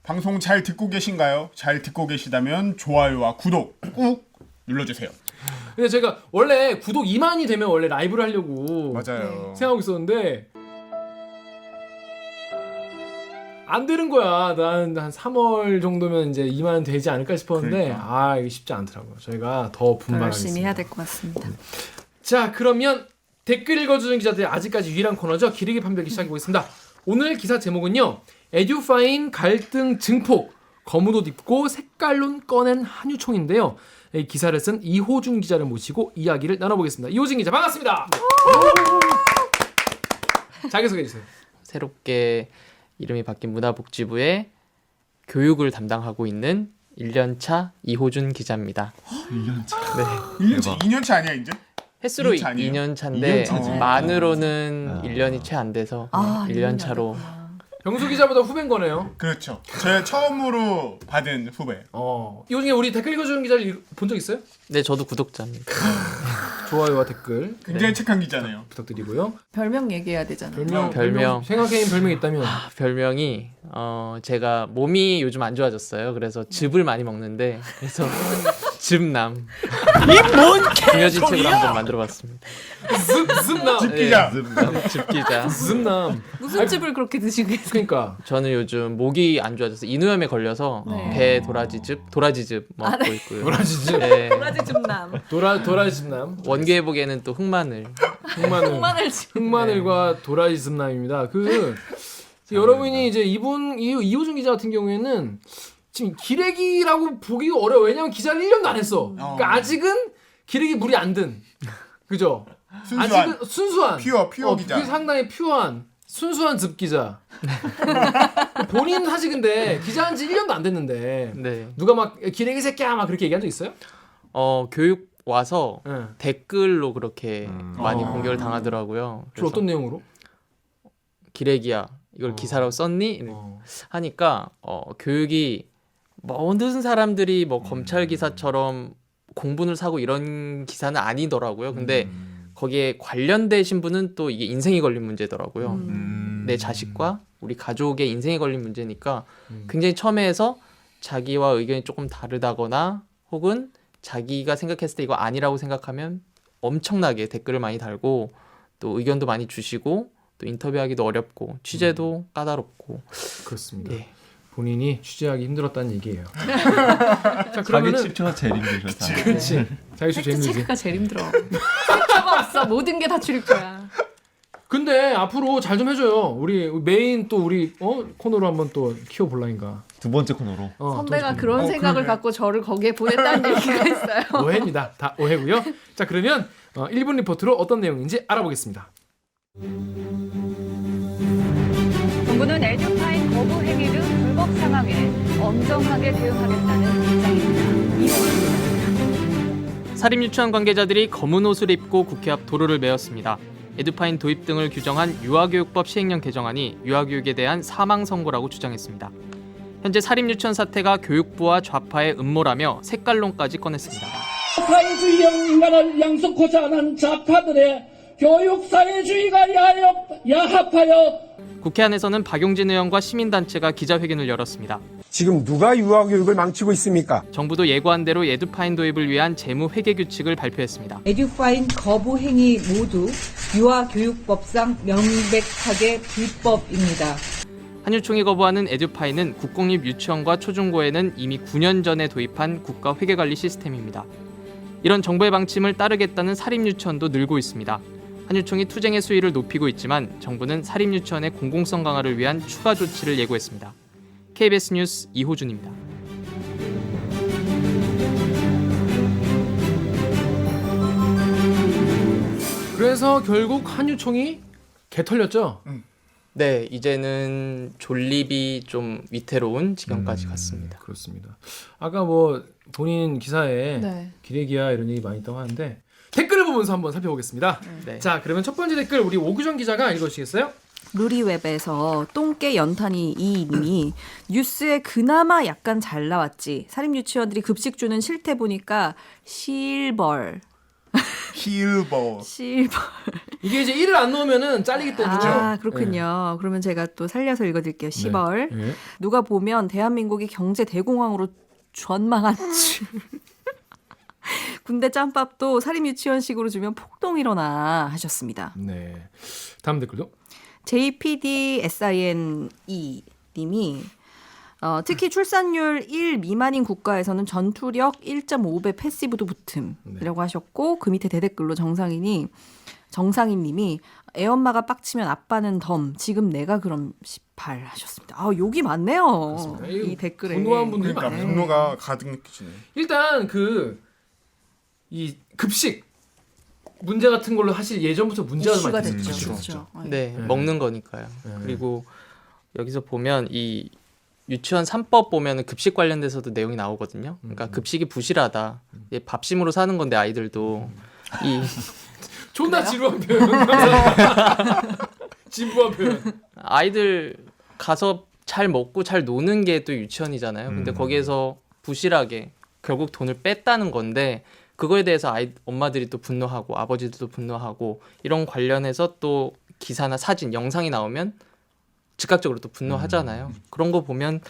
방송 잘 듣고 계신가요? 잘 듣고 계시다면 좋아요와 구독 꾹 눌러주세요. 근데 제가 원래 구독 2만이 되면 원래 라이브를 하려고 맞아요. 생각하고 있었는데 안 되는 거야. 난 한 3월 정도면 이제 2만 되지 않을까 싶었는데 그러니까. 이게 쉽지 않더라고요. 저희가 더 분발하겠습니다. 열심히 해야 될 것 같습니다. 자, 그러면 댓글 읽어주는 기자들의 아직까지 유일한 코너죠. 기르기 판별기 시작해보겠습니다. 오늘 기사 제목은요. 에듀파인 갈등 증폭, 검은 옷 입고 색깔론 꺼낸 한유총인데요. 이 기사를 쓴 이호준 기자를 모시고 이야기를 나눠보겠습니다. 이호준 기자 반갑습니다. 자기소개해주세요. 새롭게 이름이 바뀐 문화복지부의 교육을 담당하고 있는 1년차 이호준 기자입니다. 1년차. 네. 1년차, 2년차 아니야 이제? 횟수로 2년차 아니에요? 2년차인데 2년차지. 만으로는 1년이 채 안 돼서 1년차로 병수 기자보다 후배인 거네요. 그렇죠. 제가 처음으로 받은 후배. 이 중에 우리 댓글 읽어주는 기자를 본 적 있어요? 네, 저도 구독자입니다. 좋아요와 댓글 굉장히 착한 기자네요. 부탁드리고요. 별명 얘기해야 되잖아요. 별명. 생각해인 별명이 있다면 별명이 제가 몸이 요즘 안 좋아졌어요. 그래서 즙을 많이 먹는데 그래서 즙남. 이뭔 중요진책으로 한번 만들어봤습니다. 즙남. 즙기자. 즙기자. 즙남. 무슨 즙을 그렇게 드시고 계세요? 그러니까 저는 요즘 목이 안 좋아져서 인후염에 걸려서 네. 배 도라지즙 먹고 있고요. 도라지즙. 네. 도라지 즙남. 도라지즙남. 원기회복에는 또 흑마늘. 흑마늘 즙. 흑마늘과 도라지즙남입니다. 여러분이 이제 이호준 기자 같은 경우에는 지금 기레기라고 보기가 어려워. 왜냐면 기자를 1년도 안 했어. 그러니까 아직은 기레기 물이 안 든. 그죠? 순수한. 아직은 순수한. 퓨어 기자. 그게 상당히 퓨어한 순수한 즙 기자. 본인 사실 근데 기자한 지 1년도 안 됐는데 네. 누가 막 기레기 새끼야 막 그렇게 얘기한 적 있어요? 교육 와서 네. 댓글로 그렇게 많이 어. 공격을 당하더라고요. 주로 어떤 내용으로? 기레기야 이걸 기사로 썼니? 하니까 교육이 모든 사람들이 뭐 검찰 기사처럼 공분을 사고 이런 기사는 아니더라고요. 근데 거기에 관련되신 분은 또 이게 인생이 걸린 문제더라고요. 내 자식과 우리 가족의 인생이 걸린 문제니까 굉장히 첨예해서 자기와 의견이 조금 다르다거나 혹은 자기가 생각했을 때 이거 아니라고 생각하면 엄청나게 댓글을 많이 달고 또 의견도 많이 주시고 또 인터뷰하기도 어렵고 취재도 까다롭고 그렇습니다. 예. 본인이 취재하기 힘들었다는 얘기예요. 자, 자기 그러면은 출처가 제일 힘들죠. 그렇지. 자기 취재 팩트 힘들지. 체크가 제일 힘들어. 출처가 없어. 모든 게 다 출입처야. 근데 앞으로 잘 좀 해줘요. 우리 메인 또 우리 코너로 한번 또 키워 볼라니까. 두 번째 코너로. 선배가 그런 생각을 그러네. 갖고 저를 거기에 보냈다는 얘기가 있어요. 오해입니다. 다 오해고요. 자, 그러면 1분 리포트로 어떤 내용인지 알아보겠습니다. 정부는 에듀파인 거부 행위 등 불법 상황에 엄정하게 대응하겠다는 입장입니다. 사립유치원 관계자들이 검은 옷을 입고 국회 앞 도로를 메웠습니다. 에듀파인 도입 등을 규정한 유아교육법 시행령 개정안이 유아교육에 대한 사망 선고라고 주장했습니다. 현재 사립유치원 사태가 교육부와 좌파의 음모라며 색깔론까지 꺼냈습니다. 사회주의형 인간을 양속하지 않은 좌파들의 교육사회주의가 야합하여 국회 안에서는 박용진 의원과 시민단체가 기자회견을 열었습니다. 지금 누가 유아교육을 망치고 있습니까? 정부도 예고한 대로 에듀파인 도입을 위한 재무 회계 규칙을 발표했습니다. 에듀파인 거부 행위 모두 유아교육법상 명백하게 불법입니다. 한유총이 거부하는 에듀파인은 국공립 유치원과 초중고에는 이미 9년 전에 도입한 국가 회계관리 시스템입니다. 이런 정부의 방침을 따르겠다는 사립유치원도 늘고 있습니다. 한유총이 투쟁의 수위를 높이고 있지만 정부는 사립유치원의 공공성 강화를 위한 추가 조치를 예고했습니다. KBS 뉴스 이호준입니다. 그래서 결국 한유총이 개털렸죠. 네, 이제는 존립이 좀 위태로운 지경까지 갔습니다. 그렇습니다. 아까 본인 기사에 네. 기레기야 이런 얘기 많이 있다고 하는데 댓글을 보면서 한번 살펴보겠습니다. 네. 자, 그러면 첫 번째 댓글 우리 오규정 기자가 읽어주시겠어요? 루리웹에서 똥개 연탄이 이님이 뉴스에 그나마 약간 잘 나왔지. 사립 유치원들이 급식 주는 실태 보니까 실벌. 실버. 실버. 이게 이제 1을 안 넣으면은 잘리기 때문에. 아, 그렇군요. 그러면 제가 또 살려서 읽어드릴게요. 시벌. 네. 누가 보면 대한민국이 경제 대공황으로 전망한 줄. 군대 짬밥도 사립 유치원식으로 주면 폭동 일어나 하셨습니다. 네. 다음 댓글도. JPDSINE 님이 특히 출산율 1 미만인 국가에서는 전투력 1.5배 패시브도 붙음이라고 하셨고 그 밑에 대댓글로 정상인 님이 애엄마가 빡치면 아빠는 덤 지금 내가 그럼 18 하셨습니다. 아 욕이 많네요. 그렇습니다. 이 댓글에. 분노한 분들이 그러니까 많아요. 분노가 가득 느껴지네. 일단 이 급식 문제 같은 걸로 사실 예전부터 문제가 이슈가 많이 됐죠. 됐죠. 그렇죠. 네, 네. 먹는 거니까요. 네. 그리고 여기서 보면 이 유치원 3법 보면은 급식 관련돼서도 내용이 나오거든요. 그러니까 급식이 부실하다. 이게 밥심으로 사는 건데 아이들도 이 존나 지루한 표현. 감사합니다. 진부한 표현. 아이들 가서 잘 먹고 잘 노는 게 또 유치원이잖아요. 근데 거기에서 부실하게 결국 돈을 뺐다는 건데 그거에 대해서 엄마들이 또 분노하고 아버지들도 분노하고 이런 관련해서 또 기사나 사진, 영상이 나오면 즉각적으로 또 분노하잖아요. 그런 거 보면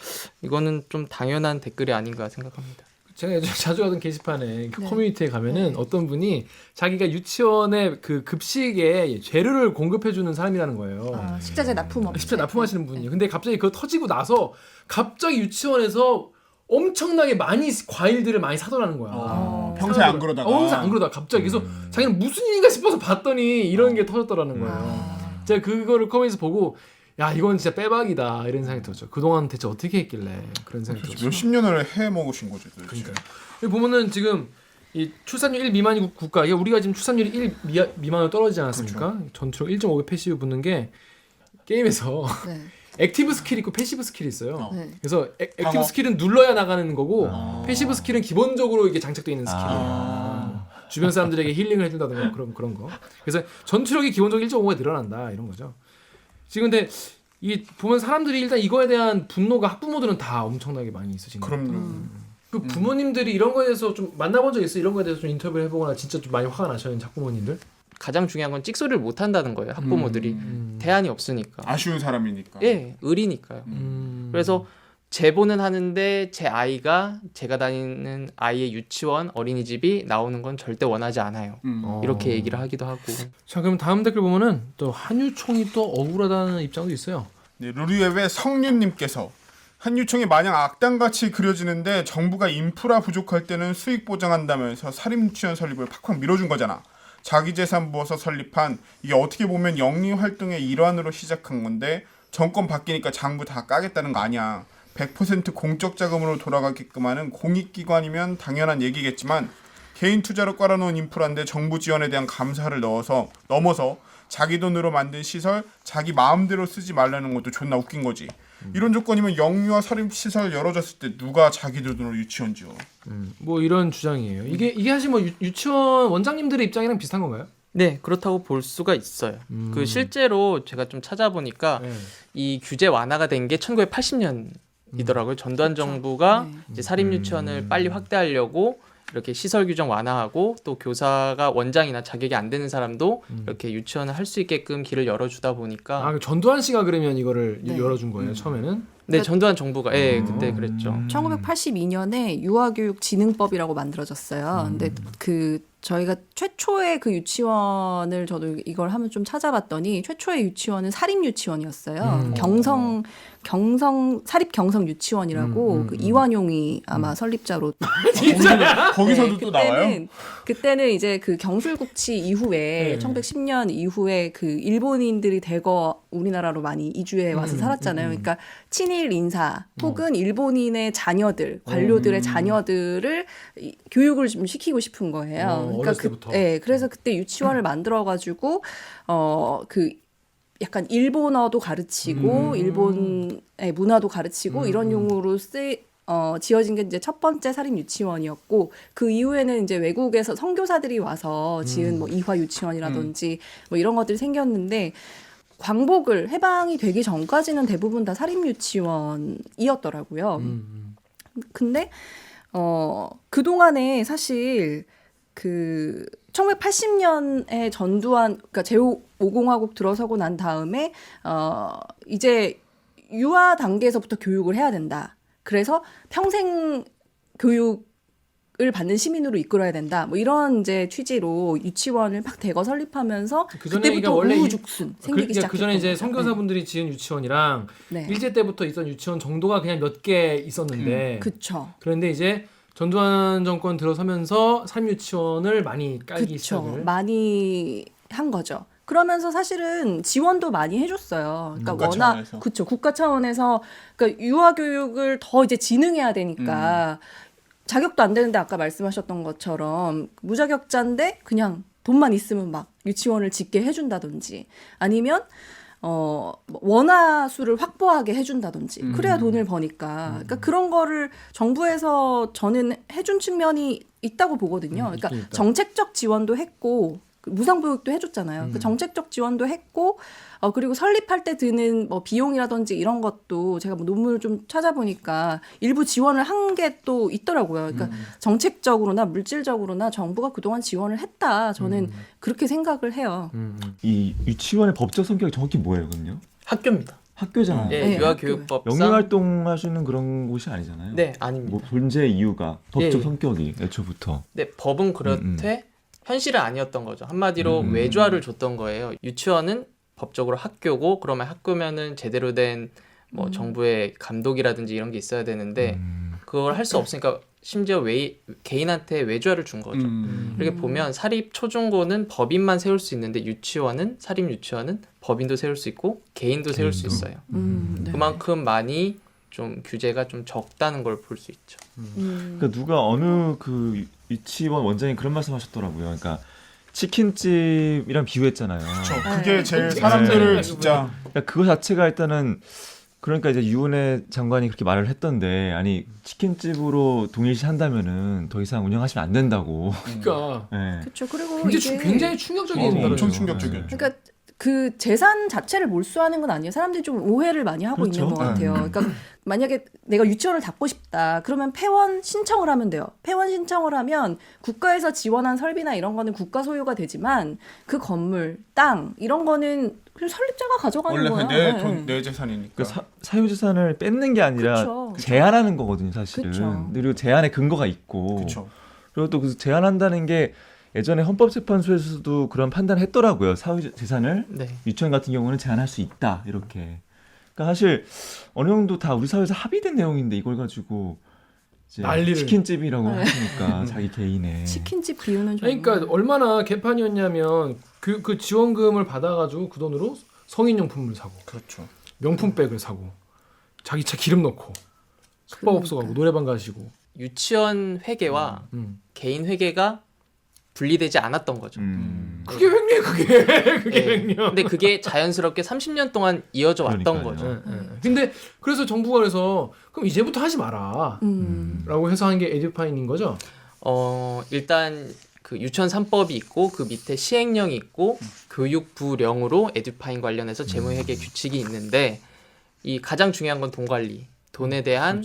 이거는 좀 당연한 댓글이 아닌가 생각합니다. 제가 예전에 자주 하던 게시판에 그 네. 커뮤니티에 가면은 어떤 분이 자기가 유치원에 그 급식에 재료를 공급해주는 사람이라는 거예요. 식자재 납품 업체. 십자 납품하시는 분이. 근데 갑자기 그거 터지고 나서 갑자기 유치원에서 엄청나게 많이 과일들을 많이 사더라는 거야. 평소에 안 그러다가. 평소에 안 그러다가 갑자기. 그래서 자기는 무슨 일인가 싶어서 봤더니 이런 게 터졌더라는 거예요. 제가 그거를 커뮤니티에서 보고 야 이건 진짜 빼박이다 이런 생각이 들었죠. 그동안 대체 어떻게 했길래 그런 생각이 들었죠. 몇십 년을 해 먹으신 거죠. 그러니까 여기 보면은 지금 이 출산율 1 미만인 국가 이게 우리가 지금 출산율이 1 미만으로 떨어지지 않았습니까? 전투력 1.5배 패시브 붙는 게 게임에서 네. 액티브 스킬이 있고 패시브 스킬이 있어요. 네. 그래서 액티브 방어. 스킬은 눌러야 나가는 거고 패시브 스킬은 기본적으로 이게 장착되어 있는 스킬이에요. 주변 사람들에게 힐링을 해준다든가 그런 거. 그래서 전투력이 기본적으로 1.5가 늘어난다 이런 거죠. 지금 근데 이 보면 사람들이 일단 이거에 대한 분노가 학부모들은 다 엄청나게 많이 있으신 거예요. 그럼요. 그 부모님들이 이런 거에 대해서 좀 만나본 적 있어요? 이런 거에 대해서 좀 인터뷰를 해보거나 진짜 좀 많이 화가 나셨는 학부모님들? 가장 중요한 건 찍소리를 못 한다는 거예요. 학부모들이 대안이 없으니까. 아쉬운 사람이니까. 예, 의리니까요. 그래서 제보는 하는데 제 아이가 제가 다니는 아이의 유치원 어린이집이 나오는 건 절대 원하지 않아요. 이렇게 얘기를 하기도 하고. 자 그럼 다음 댓글 보면은 또 한유총이 또 억울하다는 입장도 있어요. 네, 루리웹의 성윤님께서 한유총이 마냥 악당같이 그려지는데 정부가 인프라 부족할 때는 수익 보장한다면서 사립유치원 설립을 팍팍 밀어준 거잖아. 자기 재산 부어서 설립한 이게 어떻게 보면 영리 활동의 일환으로 시작한 건데 정권 바뀌니까 장부 다 까겠다는 거 아니야. 100% 공적 자금으로 돌아가게끔 하는 공익기관이면 당연한 얘기겠지만 개인 투자로 깔아놓은 인프라인데 정부 지원에 대한 감사를 넘어서 자기 돈으로 만든 시설 자기 마음대로 쓰지 말라는 것도 존나 웃긴 거지. 이런 조건이면 영유아 사립시설 열어줬을 때 누가 자기 돈으로 유치원 지어? 뭐 이런 주장이에요. 이게 사실 뭐 유치원 원장님들의 입장이랑 비슷한 건가요? 네, 그렇다고 볼 수가 있어요. 그 실제로 제가 좀 찾아보니까 네. 이 규제 완화가 된 게 1980년이더라고요. 전두환 정부가 네. 이제 사립 유치원을 빨리 확대하려고 이렇게 시설 규정 완화하고 또 교사가 원장이나 자격이 안 되는 사람도 이렇게 유치원을 할 수 있게끔 길을 열어주다 보니까 아, 전두환 씨가 그러면 이거를 네. 열어준 거예요 처음에는? 네, 전두환 정부가 그때 그랬죠. 1982년에 유아교육진흥법이라고 만들어졌어요. 근데 저희가 최초의 그 유치원을 저도 이걸 한번 좀 찾아봤더니 최초의 유치원은 사립 유치원이었어요. 사립 경성 유치원이라고 그 이완용이 아마 설립자로. 거기서도 또 나와요? 그때는 이제 그 경술국치 이후에 1910년 이후에 그 일본인들이 대거 우리나라로 많이 이주해 와서 살았잖아요. 그러니까 친일 인사 혹은 일본인의 자녀들, 관료들의 자녀들을 교육을 좀 시키고 싶은 거예요. 그러니까 어렸을 때부터. 그래서 그때 유치원을 만들어 가지고 그 약간 일본어도 가르치고 일본의 문화도 가르치고 이런 용어로 지어진 게 이제 첫 번째 사립 유치원이었고 그 이후에는 이제 외국에서 선교사들이 와서 지은 뭐 이화 유치원이라든지 뭐 이런 것들이 생겼는데 광복을 해방이 되기 전까지는 대부분 다 사립 유치원이었더라고요. 근데 그동안에 사실 그 1980년에 전두환 그러니까 제5공화국 들어서고 난 다음에 이제 유아 단계에서부터 교육을 해야 된다. 그래서 평생 교육을 받는 시민으로 이끌어야 된다. 뭐 이런 이제 취지로 유치원을 막 대거 설립하면서 그때부터 우후죽순 생기기 시작했던 그 전에 이제 거죠. 선교사분들이 지은 유치원이랑 네. 일제 때부터 있던 유치원 정도가 그냥 몇 개 있었는데 그렇죠. 그런데 이제 전두환 정권 들어서면서 사립유치원을 많이 깔기 시작을 많이 한 거죠. 그러면서 사실은 지원도 많이 해줬어요. 그러니까 국가 워낙 차원에서. 그렇죠. 국가 차원에서 그러니까 유아 교육을 더 이제 진흥해야 되니까 자격도 안 되는데 아까 말씀하셨던 것처럼 무자격자인데 그냥 돈만 있으면 막 유치원을 짓게 해준다든지 아니면 원화 수를 확보하게 해준다든지 그래야 돈을 버니까 그러니까 그런 거를 정부에서 저는 해준 측면이 있다고 보거든요. 그러니까 있긴 있다. 정책적 지원도 했고 무상교육도 해줬잖아요. 그 정책적 지원도 했고 그리고 설립할 때 드는 뭐 비용이라든지 이런 것도 제가 뭐 논문을 좀 찾아보니까 일부 지원을 한 게 또 있더라고요. 그러니까 정책적으로나 물질적으로나 정부가 그동안 지원을 했다. 저는 그렇게 생각을 해요. 이 유치원의 법적 성격이 정확히 뭐예요, 그럼요? 학교입니다. 학교잖아요. 예, 네, 유아교육법상 영리 활동하시는 그런 곳이 아니잖아요. 네, 아닙니다. 뭐 존재 이유가 법적 예. 성격이 애초부터. 네, 법은 그렇되 현실은 아니었던 거죠. 한마디로 외주화를 줬던 거예요. 유치원은 법적으로 학교고 그러면 학교면은 제대로 된 뭐 정부의 감독이라든지 이런 게 있어야 되는데 그걸 할 수 없으니까 심지어 개인한테 외주화를 준 거죠. 이렇게 보면 사립 초중고는 법인만 세울 수 있는데 사립 유치원은 법인도 세울 수 있고 개인도 세울 수 있어요. 네. 그만큼 많이 좀 규제가 좀 적다는 걸 볼 수 있죠. 그러니까 누가 어느 그 유치원 원장이 그런 말씀하셨더라고요. 그러니까 치킨집이랑 비유했잖아요. 그렇죠. 그게 네. 제일 사람들을 네. 진짜 그러니까 그거 자체가 일단은 그러니까 이제 유은혜 장관이 그렇게 말을 했던데 아니 치킨집으로 동일시 한다면은 더 이상 운영하시면 안 된다고. 그러니까 네. 그렇죠. 그리고 굉장히 충격적인 엄청 발언이죠. 충격적이었죠. 그러니까 그 재산 자체를 몰수하는 건 아니에요. 사람들이 좀 오해를 많이 하고 그렇죠. 있는 것 같아요. 그러니까 만약에 내가 유치원을 닫고 싶다. 그러면 폐원 신청을 하면 돼요. 폐원 신청을 하면 국가에서 지원한 설비나 이런 거는 국가 소유가 되지만 그 건물, 땅 이런 거는 그냥 설립자가 가져가는 원래 거예요. 내 재산이니까. 그러니까 사유재산을 뺏는 게 아니라 그쵸. 제한하는 거거든요, 사실은. 그쵸. 그리고 제한의 근거가 있고. 그렇죠. 그리고 또 그 제한한다는 게 예전에 헌법재판소에서도 그런 판단을 했더라고요. 사유재산을 네. 유치원 같은 경우는 제한할 수 있다 이렇게. 그러니까 사실 어느 정도 다 우리 사회에서 합의된 내용인데 이걸 가지고 이제 난리를. 치킨집이라고 하시니까 자기 개인의. 치킨집 비유는 좀 그러니까 얼마나 개판이었냐면 그 지원금을 받아가지고 그 돈으로 성인용품을 사고 그렇죠. 명품백을 사고 자기 차 기름 넣고 숙박업소 가고 노래방 가시고 유치원 회계와 개인 회계가 분리되지 않았던 거죠. 그게 횡령 그게 예. 횡령. 근데 그게 자연스럽게 30년 동안 이어져 왔던 그러니까요. 거죠. 근데 그래서 정부가 그래서 그럼 이제부터 하지 마라 라고 해서 한 게 에듀파인인 거죠. 일단 그 유치원 3법이 있고 그 밑에 시행령이 있고 교육부령으로 에듀파인 관련해서 재무회계 규칙이 있는데 이 가장 중요한 건 돈 관리, 돈에 대한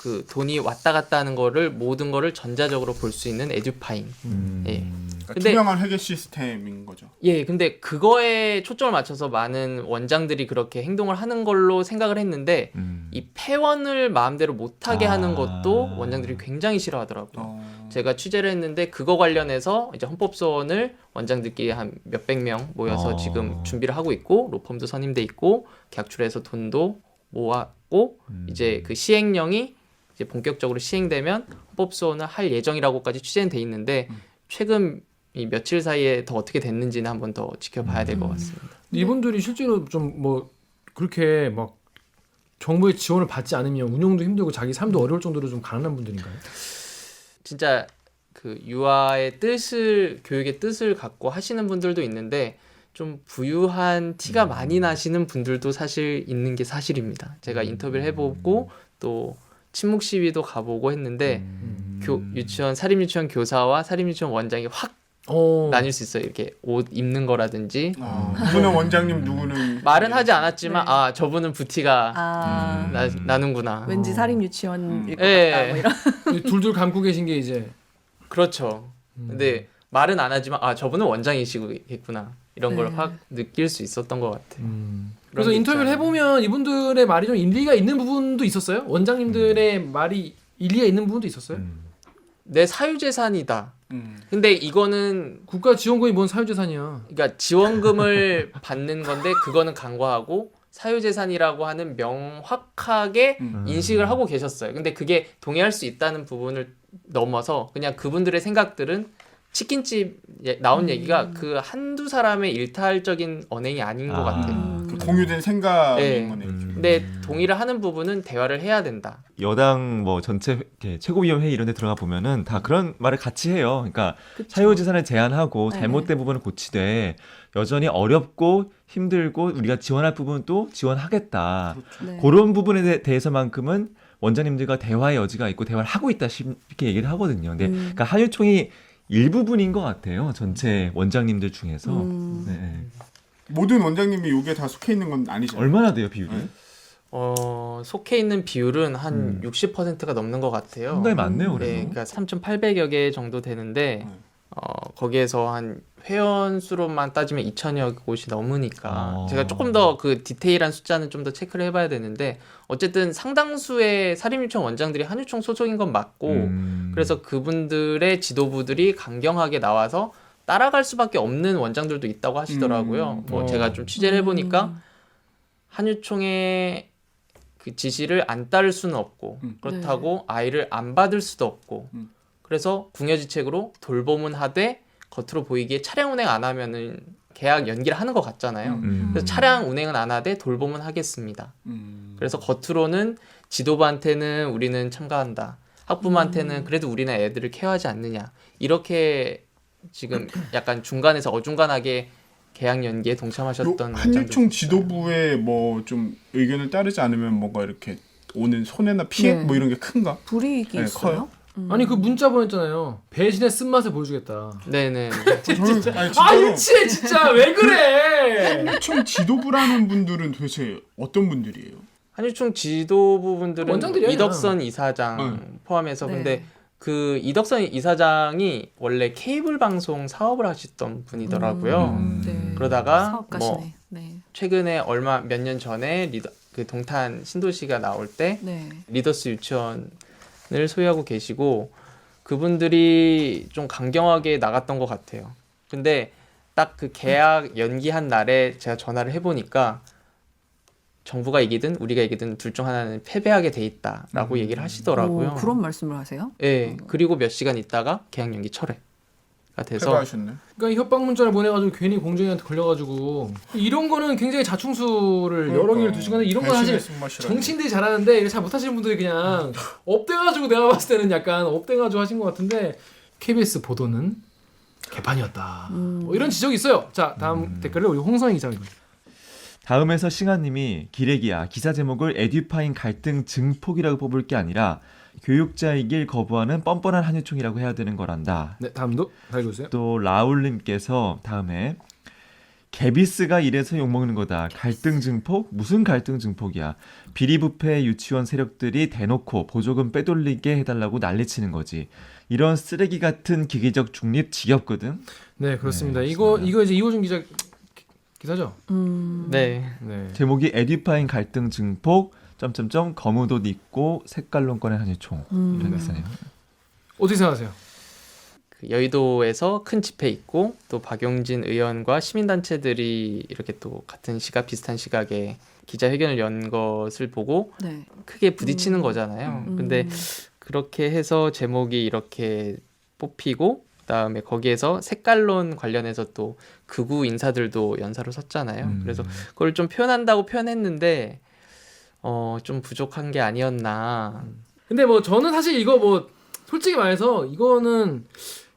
그 돈이 왔다 갔다 하는 거를 모든 거를 전자적으로 볼 수 있는 에듀파인. 예. 그러니까 근데- 투명한 회계 시스템인 거죠. 예, 근데 그거에 초점을 맞춰서 많은 원장들이 그렇게 행동을 하는 걸로 생각을 했는데 이 폐원을 마음대로 못하게 하는 것도 원장들이 굉장히 싫어하더라고요. 제가 취재를 했는데 그거 관련해서 이제 헌법소원을 원장들끼리 한 몇백 명 모여서 지금 준비를 하고 있고 로펌도 선임돼 있고 계약출에서 돈도 모았고 이제 그 시행령이 이제 본격적으로 시행되면 헌법소원을 할 예정이라고까지 취재는 돼 있는데 최근 이 며칠 사이에 더 어떻게 됐는지는 한번 더 지켜봐야 될 것 같습니다. 이분들이 실제로 좀 뭐 그렇게 막 정부의 지원을 받지 않으면 운영도 힘들고 자기 삶도 어려울 정도로 좀 가난한 분들인가요? 진짜 그 유아의 뜻을 교육의 뜻을 갖고 하시는 분들도 있는데 좀 부유한 티가 많이 나시는 분들도 사실 있는 게 사실입니다. 제가 인터뷰를 해보고 또 친묵 시위도 가보고 했는데 유치원 사립유치원 교사와 사립유치원 원장이 확 나뉠 수 있어요. 이렇게 옷 입는 거라든지 누구는 원장님 누구는 말은 하지 않았지만 네. 아 저분은 부티가 나는구나. 왠지 사립 유치원일 것 예. 같다. 뭐 이런. 둘둘 감고 계신 게 이제 그렇죠. 근데 말은 안 하지만 아 저분은 원장이시겠구나 이런 걸 확 느낄 수 있었던 것 같아요. 그래서 인터뷰를 해보면 이분들의 말이 좀 일리가 있는 부분도 있었어요. 원장님들의 말이 일리가 있는 부분도 있었어요. 내 사유재산이다. 근데 이거는 국가 지원금이 뭔 사유재산이야. 그러니까 지원금을 받는 건데 그거는 간과하고 사유재산이라고 하는 명확하게 인식을 하고 계셨어요. 근데 그게 동의할 수 있다는 부분을 넘어서 그냥 그분들의 생각들은 치킨집 나온 얘기가 그 한두 사람의 일탈적인 언행이 아닌 것 같아요. 그 공유된 생각인 네. 거네. 근데 동의를 하는 부분은 대화를 해야 된다. 여당 뭐 전체 이렇게 최고위원 회의 이런 데 들어가 보면은 다 그런 말을 같이 해요. 그러니까 사유재산을 제한하고 잘못된 부분을 고치되 여전히 어렵고 힘들고 우리가 지원할 부분도 지원하겠다. 네. 그런 부분에 대해서만큼은 원장님들과 대화의 여지가 있고 대화를 하고 있다 이렇게 얘기를 하거든요. 근데 그러니까 한유총이 일부분인 것 같아요. 전체 원장님들 중에서. 네. 모든 원장님이 여기에 다 속해 있는 건 아니죠. 얼마나 돼요 비율이? 속해 있는 비율은 한 60%가 넘는 것 같아요. 상당히 많네요. 그래도. 네, 그러니까 3,800여 개 정도 되는데 거기에서 한 회원 수로만 따지면 2,000여 곳이 넘으니까 제가 조금 더 그 디테일한 숫자는 좀 더 체크를 해봐야 되는데 어쨌든 상당수의 사립유치원 원장들이 한유총 소속인 건 맞고 그래서 그분들의 지도부들이 강경하게 나와서 따라갈 수밖에 없는 원장들도 있다고 하시더라고요. 뭐 제가 좀 취재를 해보니까 한유총의 그 지시를 안 따를 수는 없고 그렇다고 아이를 안 받을 수도 없고 그래서 궁여지책으로 돌봄은 하되 겉으로 보이기에 차량 운행 안 하면은 계약 연기를 하는 것 같잖아요. 그래서 차량 운행은 안 하되 돌봄은 하겠습니다. 그래서 겉으로는 지도부한테는 우리는 참가한다. 학부모한테는 그래도 우리는 애들을 케어하지 않느냐. 이렇게 지금 약간 중간에서 어중간하게 계약 연기에 동참하셨던 한유총 지도부의 뭐 좀 의견을 따르지 않으면 뭔가 이렇게 오는 손해나 피해 뭐 이런 게 큰가? 불이익이 네, 있어요? 커요. 아니 그 문자 보냈잖아요. 배신의 쓴맛을 보여주겠다. 네네. 저는 아 유치해 진짜 왜 그래? 한유총 지도부라는 분들은 도대체 어떤 분들이에요? 한유총 지도부분들은 원장들이야, 이덕선 이사장 포함해서 네. 근데 그 이덕선 이사장이 원래 케이블 방송 사업을 하셨던 분이더라고요. 네. 그러다가 사업가시네. 뭐 네. 최근에 몇 년 전에 그 동탄 신도시가 나올 때 네. 리더스 유치원을 소유하고 계시고 그분들이 좀 강경하게 나갔던 것 같아요. 근데 딱 그 계약 연기한 날에 제가 전화를 해보니까 정부가 이기든 우리가 이기든 둘 중 하나는 패배하게 돼 있다라고 얘기를 하시더라고요. 오, 그런 말씀을 하세요? 네, 그리고 몇 시간 있다가 계약 연기 철회가 돼서 패배하셨네. 그러니까 협박 문자를 보내가지고 괜히 공정위한테 걸려가지고 이런 거는 굉장히 자충수를 여러 개를 두시거나 이런 건 사실 정치인들이 잘하는데 이거 잘 못하시는 분들이 그냥 업돼가지고 내가 봤을 때는 약간 업돼가지고 하신 것 같은데 KBS 보도는 개판이었다. 뭐 이런 지적이 있어요. 자 다음 댓글을 우리 홍성희 기자가 읽어주세요. 다음에서 싱아님이 기레기야 기사 제목을 에듀파인 갈등 증폭이라고 뽑을 게 아니라 교육자이길 거부하는 뻔뻔한 한유총이라고 해야 되는 거란다. 네 다음도 다 읽어주세요. 또 라울님께서 다음에 개비스가 이래서 욕먹는 거다. 갈등 증폭? 무슨 갈등 증폭이야. 비리부패 유치원 세력들이 대놓고 보조금 빼돌리게 해달라고 난리치는 거지. 이런 쓰레기 같은 기계적 중립 지겹거든. 네 그렇습니다. 네, 이거 이제 이호준 기자 기사죠? 네. 네. 제목이 에듀파인 갈등 증폭 점점점 검은 옷 입고 색깔론 꺼낸 한유총 이런 기사네요. 어떻게 생각하세요? 그 여의도에서 큰 집회 있고 또 박용진 의원과 시민단체들이 이렇게 또 같은 시각 비슷한 시각에 기자회견을 연 것을 보고 네. 크게 부딪히는 거잖아요. 근데 그렇게 해서 제목이 이렇게 뽑히고 그다음에 거기에서 색깔론 관련해서 또 극우 인사들도 연사로 섰잖아요. 그래서 그걸 좀 표현한다고 표현했는데 좀 부족한 게 아니었나. 근데 뭐 저는 사실 이거 뭐 솔직히 말해서 이거는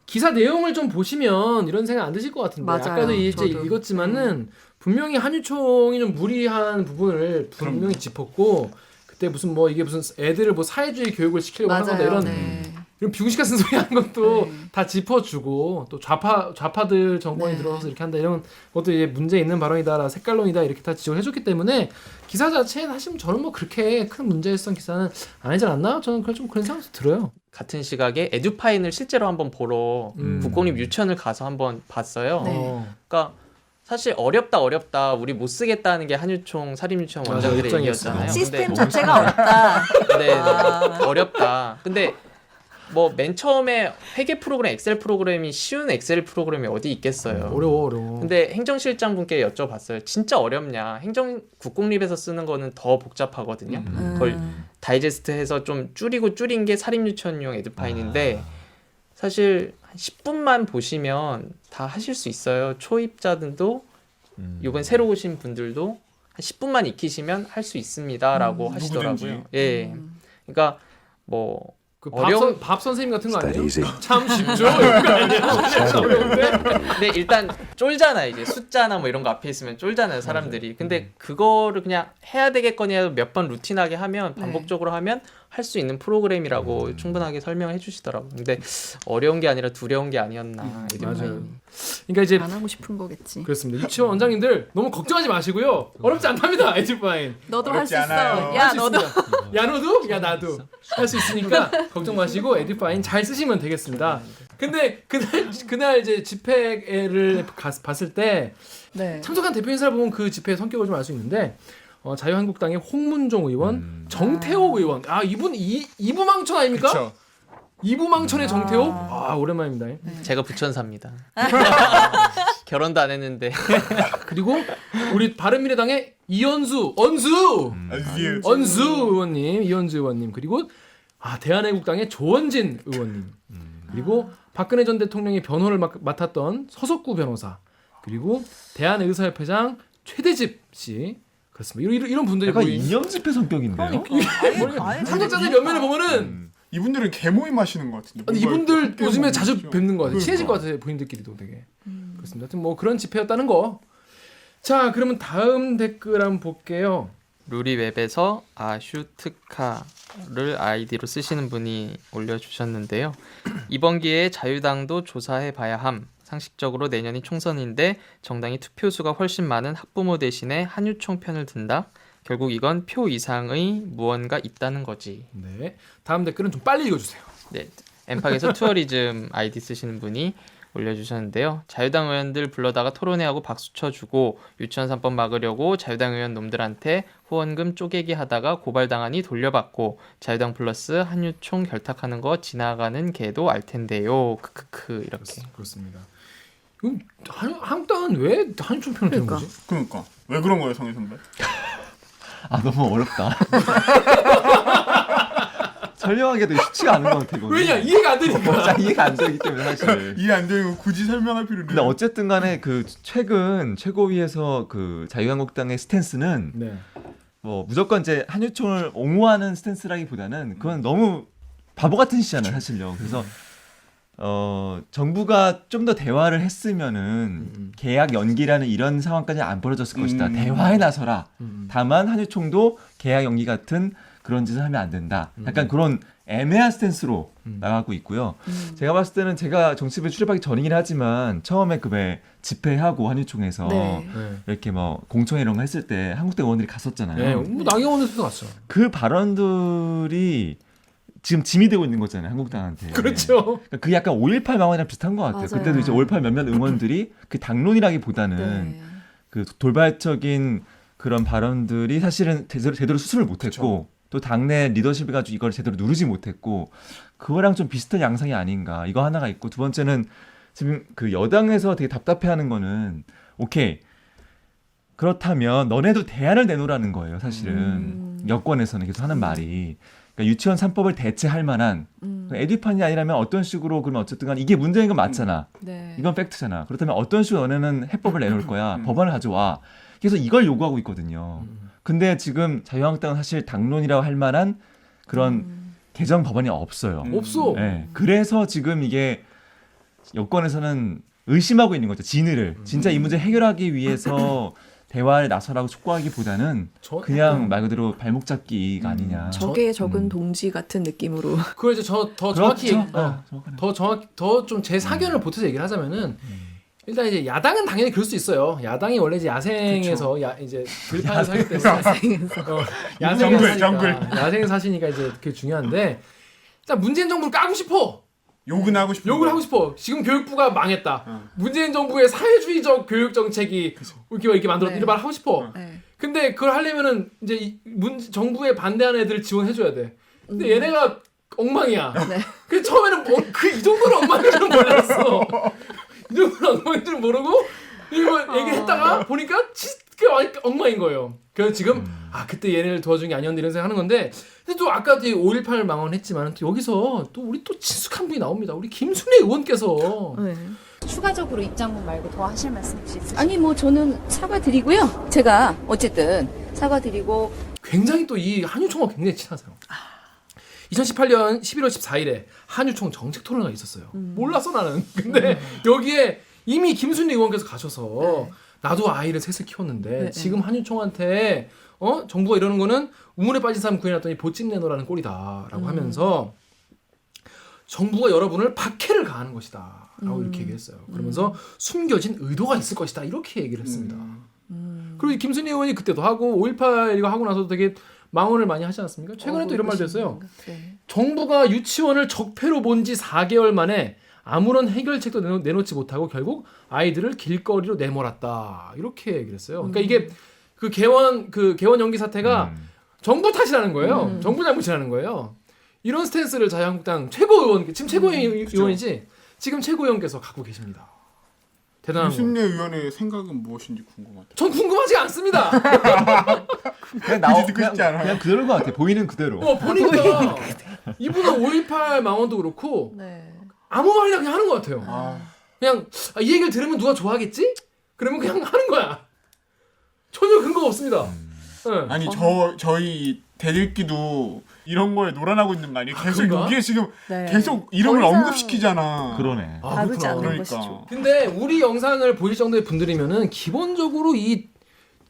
기사 내용을 좀 보시면 이런 생각 안 드실 것 같은데 맞아요. 아까도 이제 저도. 읽었지만은 분명히 한유총이 좀 무리한 부분을 분명히 짚었고 그때 무슨 뭐 이게 무슨 애들을 뭐 사회주의 교육을 시키려고 하는 거다 이런 이런 비공식 같은 소리 하는 것도 다 짚어주고 또 좌파들 정권이 들어와서 이렇게 한다 이런 것도 이제 문제 있는 발언이다 색깔론이다 이렇게 다 지적을 해줬기 때문에 기사 자체는 사실 저는 뭐 그렇게 큰 문제였던 기사는 아니지 않나 저는 좀 그런 생각도 들어요. 같은 시각에 에듀파인을 실제로 한번 보러 국공립 유치원을 가서 한번 봤어요. 네. 그러니까 사실 어렵다 우리 못 쓰겠다는 게 한유총 사립유치원 맞아요. 원장들의 입장이었어요. 얘기였잖아요. 시스템 근데 자체가 어렵다. 네, 아. 어렵다. 근데 뭐 맨 처음에 회계 프로그램, 엑셀 프로그램이 쉬운 엑셀 프로그램이 어디 있겠어요. 어려워. 근데 행정실장 분께 여쭤봤어요. 진짜 어렵냐? 국공립에서 쓰는 거는 더 복잡하거든요. 그걸 다이제스트해서 좀 줄인 게 사립유치원용 에듀파인인데 사실 한 10분만 보시면 다 하실 수 있어요. 초입자들도 이번 새로 오신 분들도 한 10분만 익히시면 할 수 있습니다라고 하시더라고요. 누구든지. 예. 그러니까 뭐 그 어려운- 밥 선생님 같은 거 아니에요? 참 쉽죠. 이거 아니에요? 어려운데? 근데 일단 쫄잖아요. 이제 숫자나 뭐 이런 거 앞에 있으면 쫄잖아요, 사람들이. 근데 그거를 그냥 해야 되겠거니 몇 번 루틴하게 하면 반복적으로 하면 할 수 있는 프로그램이라고 충분하게 설명해 주시더라고요. 근데 어려운 게 아니라 두려운 게 아니었나. 맞아요. 그러니까 이제 안 하고 싶은 거겠지. 그렇습니다. 유치원 원장님들 너무 걱정하지 마시고요. 어렵지 않답니다. 에듀파인. 너도 할 수 어렵지 있어. 않아요. 야 할수 너도. 있습니다. 야 너도? 야 나도 할 수 있으니까 걱정 마시고 에듀파인 잘 쓰시면 되겠습니다. 근데 그날 이제 집회를 봤을 때 네. 참석한 대표 인사를 보면 그 집회의 성격을 좀 알 수 있는데 자유한국당의 홍문종 의원, 정태호 의원. 아 이분 이부망천 아닙니까? 그렇죠. 이부망천의 정태호. 아 오랜만입니다. 제가 부천사입니다. 결혼도 안 했는데. 그리고 우리 바른미래당의 이현수, 언수 의원님, 이현수 의원님, 그리고 대한애국당의 조원진 의원님, 그리고 박근혜 전 대통령의 변호를 맡았던 서석구 변호사, 그리고 대한의사협회장 최대집 씨, 그렇습니다. 이런 분들이 약간 모인 이념 집회 성격인데요. 참석자들 면면을 보면은 이분들은 개모임 하시는 것 같은데. 아니, 이분들 뭔가 요즘에 크게 자주 모이죠. 뵙는 것 같아요. 그러니까. 친해질 것 같아요. 본인들끼리도 되게. 그렇습니다. 하여튼 뭐 그런 집회였다는 거. 자, 그러면 다음 댓글 한번 볼게요. 루리웹에서 아슈트카를 아이디로 쓰시는 분이 올려주셨는데요. 이번 기회에 자유당도 조사해 봐야 함. 상식적으로 내년이 총선인데 정당이 투표수가 훨씬 많은 학부모 대신에 한유총 편을 든다. 결국 이건 표 이상의 무언가 있다는 거지. 네. 다음 댓글은 좀 빨리 읽어주세요. 네, 엠팍에서 투어리즘 아이디 쓰시는 분이 올려주셨는데요. 자유당 의원들 불러다가 토론회하고 박수 쳐주고 유치원 3법 막으려고 자유당 의원 놈들한테 후원금 쪼개기 하다가 고발당하니 돌려받고 자유당 플러스 한유총 결탁하는 거 지나가는 개도 알 텐데요. 크크크 이렇게. 그렇습니다. 그럼 한국당은 왜 한유총 편을 드는 거지? 그러니까 왜 그런 거예요, 성희 선배? 아 너무 어렵다. 설명하기도 쉽지가 않은 것 같아. 이거는. 왜냐? 이해가 안 되니까. 자, 이해가 안 되기 때문에 사실. 이해 안 되고 굳이 설명할 필요는. 근데 어쨌든 간에 그 최근 최고위에서 그 자유한국당의 스탠스는 네. 뭐 무조건 이제 한유총을 옹호하는 스탠스라기보다는 그건 너무 바보 같은 짓이잖아요, 사실요. 그래서 정부가 좀 더 대화를 했으면은 계약 연기라는 이런 상황까지 안 벌어졌을 것이다. 대화에 나서라. 다만 한유총도 계약 연기 같은 그런 짓을 하면 안 된다. 약간 그런 애매한 스탠스로 나가고 있고요. 제가 봤을 때는 제가 정치부에 출입하기 전이긴 하지만 처음에 그 집회하고 한유총에서 네. 이렇게 뭐 공청회 이런 거 했을 때 한국당 의원들이 갔었잖아요. 네. 뭐 나경원에서도 갔어. 그 발언들이 지금 짐이 되고 있는 거잖아요, 한국당한테. 그렇죠. 그러니까 그게 약간 5.18 망언이랑 비슷한 것 같아요. 맞아요. 그때도 이제 5.18 몇몇 의원들이 그 당론이라기보다는 네. 그 돌발적인 그런 발언들이 사실은 제대로 수습을 못했고 또 당내 리더십이 가지고 이걸 제대로 누르지 못했고 그거랑 좀 비슷한 양상이 아닌가. 이거 하나가 있고 두 번째는 지금 그 여당에서 되게 답답해하는 거는 오케이 그렇다면 너네도 대안을 내놓으라는 거예요. 사실은 여권에서는 계속 하는 말이. 그러니까 유치원 3법을 대체할 만한 에듀판이 아니라면 어떤 식으로 그러면 어쨌든 간 이게 문제인 건 맞잖아. 네. 이건 팩트잖아. 그렇다면 어떤 식으로 너네는 해법을 내놓을 거야. 법안을 가져와. 그래서 이걸 요구하고 있거든요. 근데 지금 자유한국당은 사실 당론이라고 할 만한 그런 개정 법안이 없어요. 없어. 네. 그래서 지금 이게 여권에서는 의심하고 있는 거죠. 진을. 진짜 이 문제 해결하기 위해서 대화를 나서라고 촉구하기보다는 그냥 말 그대로 발목 잡기가 아니냐. 적에 적은 동지 같은 느낌으로. 그걸 이제 더 정확히 정확하네. 더 좀 제 사견을 보태서 얘기를 하자면은 일단 이제 야당은 당연히 그럴 수 있어요. 야당이 원래 이제 야생에서 이제 들판에서 하기 때문에 야생에서 정글. 야생에서 사시니까 이제 그게 중요한데 일단 문재인 정부를 까고 싶어. 욕은 하고 싶은 욕을 거야. 하고 싶어. 지금 교육부가 망했다. 문재인 정부의 사회주의적 교육 정책이 이렇게 만들었다. 네. 이런 말 하고 싶어. 네. 근데 그걸 하려면은 이제 정부에 반대하는 애들을 지원해줘야 돼. 근데 얘네가 엉망이야. 네. 그래서 처음에는 이 정도로 엉망인 줄은 몰랐어. 이 정도로 엉망인 줄은 모르고 이거 얘기했다가 보니까 진짜 엉망인 거예요. 그래서 지금 그때 얘네를 도와준 게 아니었는데 이런 생각 하는 건데 근데 또 아까 5.18 망언했지만 또 여기서 또 우리 또 친숙한 분이 나옵니다. 우리 김순애 의원께서 네. 추가적으로 입장문 말고 더 하실 말씀 혹시 있으세요? 아니 뭐 저는 사과드리고요. 제가 어쨌든 사과드리고 굉장히 또 이 한유총과 굉장히 친하세요. 2018년 11월 14일에 한유총 정책 토론회가 있었어요. 몰랐어 나는. 근데 여기에 이미 김순희 의원께서 가셔서 나도 아이를 셋을 키웠는데 지금 한유총한테 정부가 이러는 거는 우물에 빠진 사람 구해놨더니 보찜 내놓으라는 꼴이다라고 하면서 정부가 여러분을 박해를 가하는 것이다 라고 이렇게 얘기했어요. 그러면서 숨겨진 의도가 있을 것이다 이렇게 얘기를 했습니다. 그리고 김순희 의원이 그때도 하고 5.18 이거 하고 나서도 되게 망언을 많이 하지 않았습니까? 최근에 또 이런 말도 했어요. 네. 정부가 유치원을 적폐로 본 지 4개월 만에 아무런 해결책도 내놓지 못하고 결국 아이들을 길거리로 내몰았다 이렇게 얘기를 했어요. 그러니까 이게 그 개원 연기 사태가 정부 탓이라는 거예요. 정부 잘못이라는 거예요. 이런 스탠스를 자유한국당 최고의원 지금 최고의원이지 지금 최고위원께서 갖고 계십니다. 대단한 거. 김순례 의원의 생각은 무엇인지 궁금하다. 전 궁금하지 않습니다. 그냥 듣고 싶지 않아요. 그냥 그대로인 것 같아. 보이는 그대로. 보니까 이분은 5.18 망언도 그렇고 네. 아무 말이나 그냥 하는 것 같아요. 그냥 이 얘기를 들으면 누가 좋아하겠지? 그러면 그냥 하는 거야. 전혀 근거가 없습니다. 네. 아니 저희 대들기도 이런 거에 놀아나고 있는 거 아니에요? 계속 그런가? 여기에 지금 네. 계속 이름을 더 이상 언급시키잖아. 그러네. 다루지 않는 그러니까. 것이죠. 근데 우리 영상을 보실 정도의 분들이면은 기본적으로 이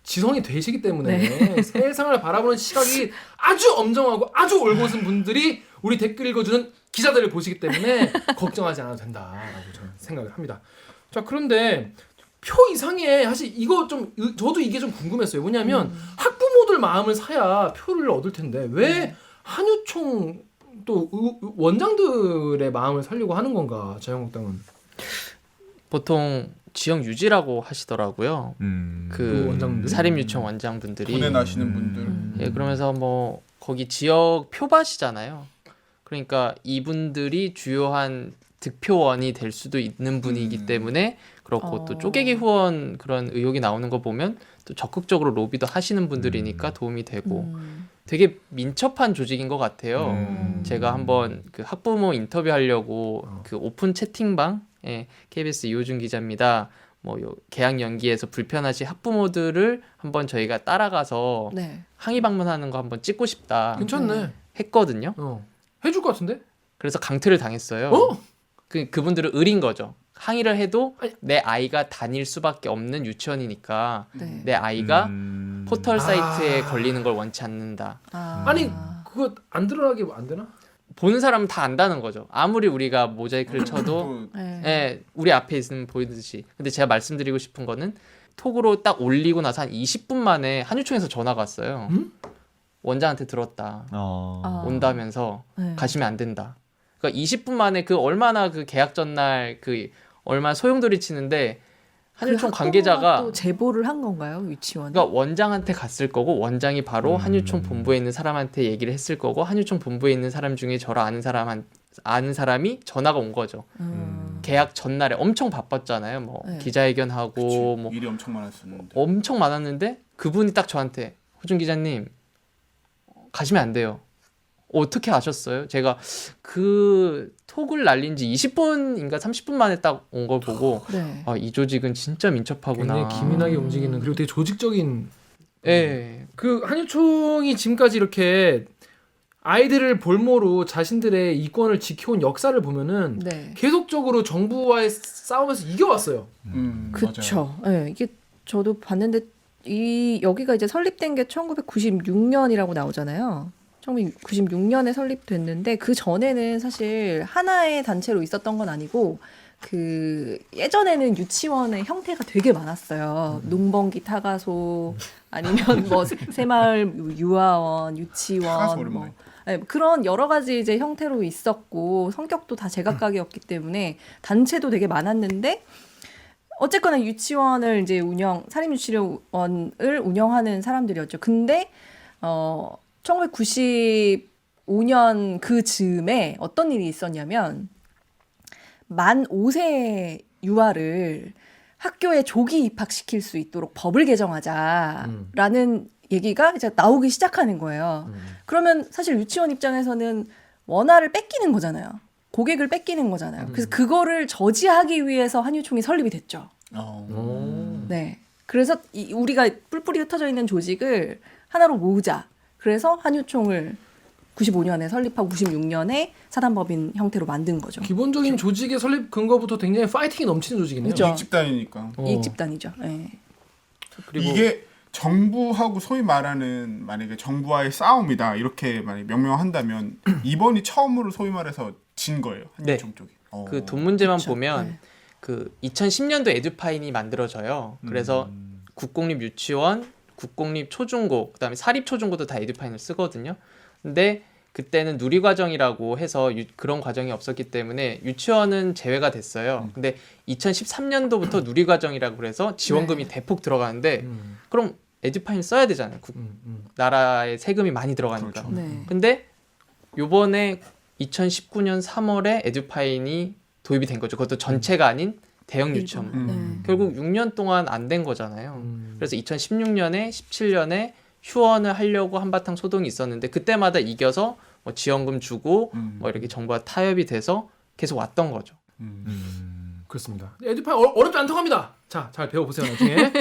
지성이 되시기 때문에 세상을 바라보는 시각이 아주 엄정하고 아주 올곧은 분들이 우리 댓글 읽어주는 기자들을 보시기 때문에 걱정하지 않아도 된다라고 저는 생각을 합니다. 자 그런데 표 이상의 사실 이거 좀 저도 이게 좀 궁금했어요. 뭐냐면 학부모들 마음을 사야 표를 얻을 텐데 왜 한유총 또 원장들의 마음을 살려고 하는 건가 자유한국당은? 보통 지역 유지라고 하시더라고요. 그 원장들? 사립유치원 원장분들이. 군에 나시는 분들. 예, 그러면서 뭐 거기 지역 표밭이잖아요. 그러니까 이분들이 주요한 득표원이 될 수도 있는 분이기 때문에 그렇고 또 쪼개기 후원 그런 의혹이 나오는 거 보면 또 적극적으로 로비도 하시는 분들이니까 도움이 되고 되게 민첩한 조직인 것 같아요. 제가 한번 그 학부모 인터뷰하려고 그 오픈 채팅방에 KBS 이호준 기자입니다. 뭐 개학 연기에서 불편하신 학부모들을 한번 저희가 따라가서 네. 항의 방문하는 거 한번 찍고 싶다 괜찮네. 했거든요. 해줄 것 같은데? 그래서 강퇴를 당했어요. 그분들은 을인 거죠. 항의를 해도 내 아이가 다닐 수밖에 없는 유치원이니까 네. 내 아이가 포털 사이트에 걸리는 걸 원치 않는다. 아니 그거 안 드러나게 안 되나? 보는 사람은 다 안다는 거죠. 아무리 우리가 모자이크를 쳐도 네. 예, 우리 앞에 있으면 보이듯이. 근데 제가 말씀드리고 싶은 거는 톡으로 딱 올리고 나서 한 20분 만에 한유총에서 전화가 왔어요. 원장한테 들었다. 온다면서 네. 가시면 안 된다. 그러니까 20분 만에 그 얼마나 그 계약 전날 그 얼마나 소용돌이 치는데 한유총 그 관계자가 또 제보를 한 건가요 유치원? 그러니까 원장한테 갔을 거고 원장이 바로 한유총 본부에 있는 사람한테 얘기를 했을 거고 한유총 본부에 있는 사람 중에 저를 아는 사람이 전화가 온 거죠. 계약 전날에 엄청 바빴잖아요. 뭐 네. 기자회견하고 그치. 뭐 일이 엄청 많았었는데. 엄청 많았는데 그분이 딱 저한테 호준 기자님 가시면 안 돼요. 어떻게 아셨어요? 제가 그 톡을 날린 지 20분인가 30분 만에 딱 온 걸 보고 네. 아, 이 조직은 진짜 민첩하구나. 굉장히 기민하게 움직이는 그리고 되게 조직적인. 예. 그 한유총이 지금까지 이렇게 아이들을 볼모로 자신들의 이권을 지켜온 역사를 보면은 네. 계속적으로 정부와의 싸움에서 이겨왔어요. 그렇죠. 네, 이게 저도 봤는데 여기가 이제 설립된 게 1996년이라고 나오잖아요. 1996년에 설립됐는데 그 전에는 사실 하나의 단체로 있었던 건 아니고 그 예전에는 유치원의 형태가 되게 많았어요. 농번기 타가소 아니면 뭐 새마을 유아원, 타가소 유치원 오랜만에. 네, 그런 여러 가지 이제 형태로 있었고 성격도 다 제각각이었기 때문에 단체도 되게 많았는데 어쨌거나 유치원을 이제 사립유치원을 운영하는 사람들이었죠. 근데 1995년 그 즈음에 어떤 일이 있었냐면 만 5세 유아를 학교에 조기 입학시킬 수 있도록 법을 개정하자라는 얘기가 이제 나오기 시작하는 거예요. 그러면 사실 유치원 입장에서는 원화를 뺏기는 거잖아요. 고객을 뺏기는 거잖아요. 그래서 그거를 저지하기 위해서 한유총이 설립이 됐죠. 네. 그래서 우리가 뿔뿔이 흩어져 있는 조직을 하나로 모으자. 그래서 한유총을 95년에 설립하고 96년에 사단법인 형태로 만든 거죠. 기본적인 조직의 설립 근거부터 굉장히 파이팅이 넘치는 조직이네요. 그렇죠. 이익집단이니까. 이익집단이죠. 네. 그리고 이게 정부하고 소위 말하는 만약에 정부와의 싸움이다 이렇게 만약 명명한다면 이번이 처음으로 소위 말해서 진 거예요. 한유총 쪽이. 그 돈 문제만 그쵸. 보면 네. 그 2010년도 에듀파인이 만들어져요. 그래서 국공립 유치원, 국공립 초중고, 그다음에 사립 초중고도 다 에듀파인을 쓰거든요. 근데 그때는 누리과정이라고 해서 그런 과정이 없었기 때문에 유치원은 제외가 됐어요. 근데 2013년도부터 누리과정이라고 그래서 지원금이 대폭 들어가는데 그럼 에듀파인을 써야 되잖아요. 나라의 세금이 많이 들어가니까. 그렇죠. 네. 근데 요번에 2019년 3월에 에듀파인이 도입이 된 거죠. 그것도 전체가 아닌 대형 유치원. 네. 결국 6년 동안 안 된 거잖아요. 그래서 2016년에 17년에 휴원을 하려고 한바탕 소동이 있었는데 그때마다 이겨서 뭐 지원금 주고 뭐 이렇게 정부와 타협이 돼서 계속 왔던 거죠. 그렇습니다. 에듀파인 어렵지 않다고 합니다. 자, 잘 배워보세요 나중에.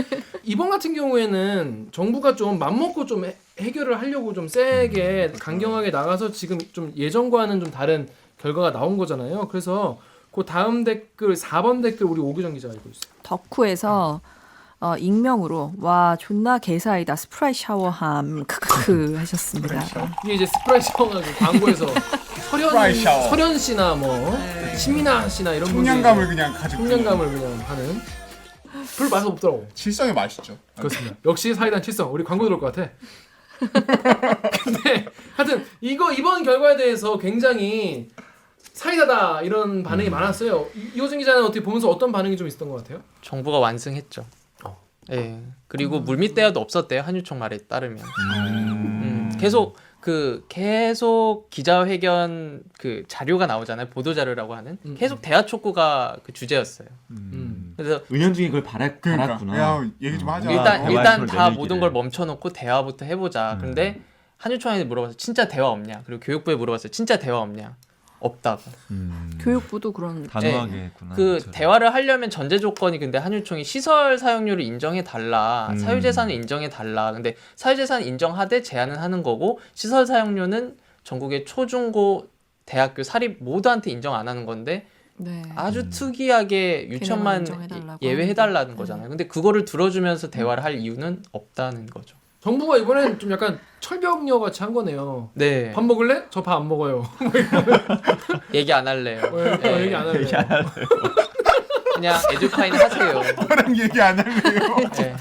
이번 같은 경우에는 정부가 좀 맘먹고 좀 해결을 하려고 좀 세게 강경하게 나가서 지금 좀 예전과는 좀 다른 결과가 나온 거잖아요. 그래서 그 다음 댓글 4번 댓글 우리 오규정 기자가 읽고 있어요. 덕후에서 익명으로 와 존나 개사이다 스프라이 샤워함 크크크 하셨습니다. 이게 이제 스프라이 샤워가 그 광고에서 스프라이 샤워. 설현 씨나 뭐 신민아 씨나 이런 분들이 청량감을 그냥 가지고 청량감을 그냥 하는 별 맛이 없더라고. 칠성이 맛있죠. 그렇습니다. 역시 사이다는 칠성. 우리 광고 들어올 것 같아. 근데 하여튼 이번 결과에 대해서 굉장히 사이다다 이런 반응이 많았어요. 이호준 기자는 어떻게 보면서 어떤 반응이 좀 있었던 것 같아요? 정부가 완승했죠. 예. 그리고 물밑 대화도 없었대요. 한유총 말에 따르면. 계속 기자회견 그 자료가 나오잖아요. 보도 자료라고 하는. 계속 대화 촉구가 그 주제였어요. 그래서 은연중에 그걸 바랐구나. 그러니까 야, 얘기 좀 하자. 일단 대화에서 다 내밀기를. 모든 걸 멈춰놓고 대화부터 해보자. 근데 한유총한테 물어봤어요. 진짜 대화 없냐? 그리고 교육부에 물어봤어요. 진짜 대화 없냐? 없다고. 교육부도 그런 단호하게 네. 했구나. 그 그렇죠. 대화를 하려면 전제 조건이 근데 한유총이 시설 사용료를 인정해 달라, 사유재산을 인정해 달라. 근데 사유재산 인정하되 제한은 하는 거고 시설 사용료는 전국의 초중고 대학교 사립 모두한테 인정 안 하는 건데 네. 아주 특이하게 유치원만 인정해달라고 예외해달라는 거잖아요. 근데 그거를 들어주면서 대화를 할 이유는 없다는 거죠. 정부가 이번엔 좀 약간 철벽녀 같이 한 거네요. 네. 밥 먹을래? 저 밥 안 먹어요. 얘기 안 할래요. 네. 얘기 안 할래요. 그냥 에듀파인 하세요. 저랑 얘기 안 할래요. 네.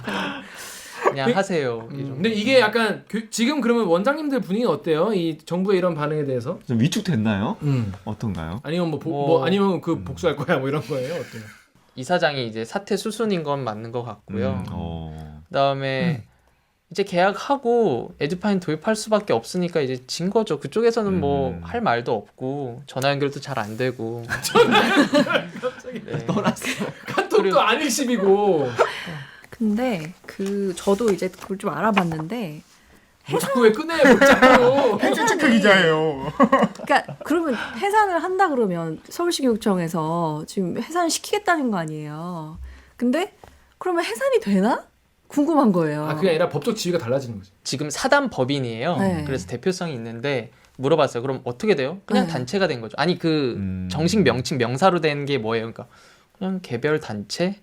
그냥 하세요. 이 정도. 근데 이게 약간 지금 그러면 원장님들 분위기는 어때요? 이 정부의 이런 반응에 대해서? 좀 위축됐나요? 어떤가요? 아니면 아니면 그 복수할 거야 뭐 이런 거예요? 어때요? 이사장이 이제 사퇴 수순인 건 맞는 것 같고요. 어. 그다음에 이제 계약하고 에듀파인 도입할 수밖에 없으니까 이제 진 거죠. 그쪽에서는 뭐 할 말도 없고 전화 연결도 잘 안 되고. 갑자기 떠났어. 카톡도 안 일십이고. 근데 저도 이제 그걸 좀 알아봤는데 뭐 자꾸 왜 끄내? 뭐 자꾸. 팩트체크 기자예요. 그러니까 그러면 해산을 한다 그러면 서울시 교육청에서 지금 해산을 시키겠다는 거 아니에요. 근데 그러면 해산이 되나? 궁금한 거예요. 그게 아니라 법적 지위가 달라지는 거지. 지금 사단 법인이에요. 네. 그래서 대표성이 있는데 물어봤어요. 그럼 어떻게 돼요? 그냥 네. 단체가 된 거죠. 아니 정식 명칭 명사로 된 게 뭐예요? 그러니까 그냥 개별 단체?